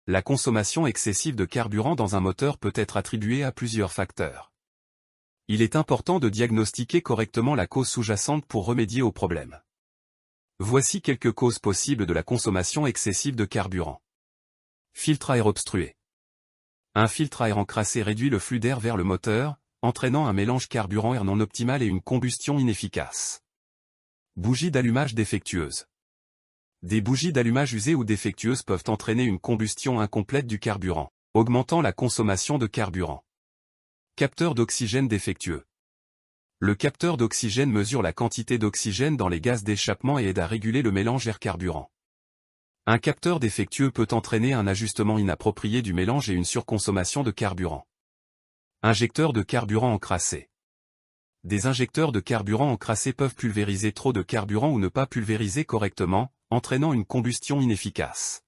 La consommation excessive de carburant dans un moteur peut être attribuée à plusieurs facteurs. Il est important de diagnostiquer correctement la cause sous-jacente pour remédier au problème. Voici quelques causes possibles de la consommation excessive de carburant. Filtre à air obstrué. Un filtre à air encrassé réduit le flux d'air vers le moteur, entraînant un mélange carburant-air non optimal et une combustion inefficace. Bougie d'allumage défectueuse. Des bougies d'allumage usées ou défectueuses peuvent entraîner une combustion incomplète du carburant, augmentant la consommation de carburant. Capteur d'oxygène défectueux. Le capteur d'oxygène mesure la quantité d'oxygène dans les gaz d'échappement et aide à réguler le mélange air-carburant. Un capteur défectueux peut entraîner un ajustement inapproprié du mélange et une surconsommation de carburant. Injecteur de carburant encrassé. Des injecteurs de carburant encrassés peuvent pulvériser trop de carburant ou ne pas pulvériser correctement, entraînant une combustion inefficace.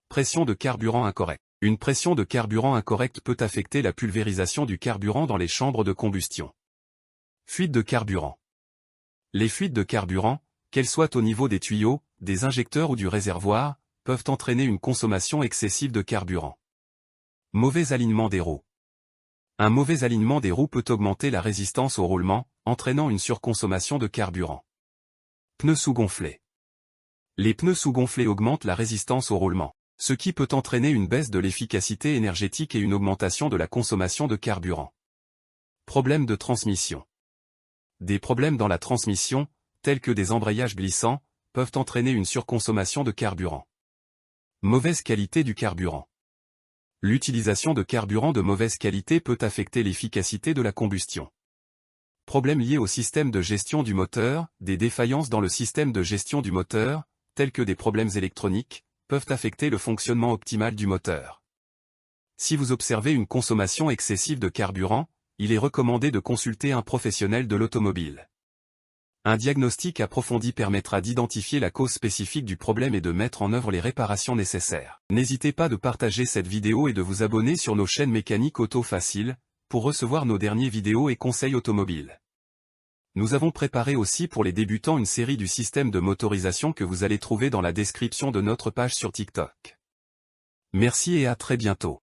Pression de carburant incorrecte. Une pression de carburant incorrecte peut affecter la pulvérisation du carburant dans les chambres de combustion. Fuite de carburant. Les fuites de carburant, qu'elles soient au niveau des tuyaux, des injecteurs ou du réservoir, peuvent entraîner une consommation excessive de carburant. Mauvais alignement des roues. Un mauvais alignement des roues peut augmenter la résistance au roulement, entraînant une surconsommation de carburant. Pneus sous-gonflés. Les pneus sous-gonflés augmentent la résistance au roulement, ce qui peut entraîner une baisse de l'efficacité énergétique et une augmentation de la consommation de carburant. Problèmes de transmission. Des problèmes dans la transmission, tels que des embrayages glissants, peuvent entraîner une surconsommation de carburant. Mauvaise qualité du carburant. L'utilisation de carburant de mauvaise qualité peut affecter l'efficacité de la combustion. Problèmes liés au système de gestion du moteur, des défaillances dans le système de gestion du moteur, tels que des problèmes électroniques, peuvent affecter le fonctionnement optimal du moteur. Si vous observez une consommation excessive de carburant, il est recommandé de consulter un professionnel de l'automobile. Un diagnostic approfondi permettra d'identifier la cause spécifique du problème et de mettre en œuvre les réparations nécessaires. N'hésitez pas de partager cette vidéo et de vous abonner sur nos chaînes Mécanique Auto Facile, pour recevoir nos dernières vidéos et conseils automobiles. Nous avons préparé aussi pour les débutants une série du système de motorisation que vous allez trouver dans la description de notre page sur TikTok. Merci et à très bientôt.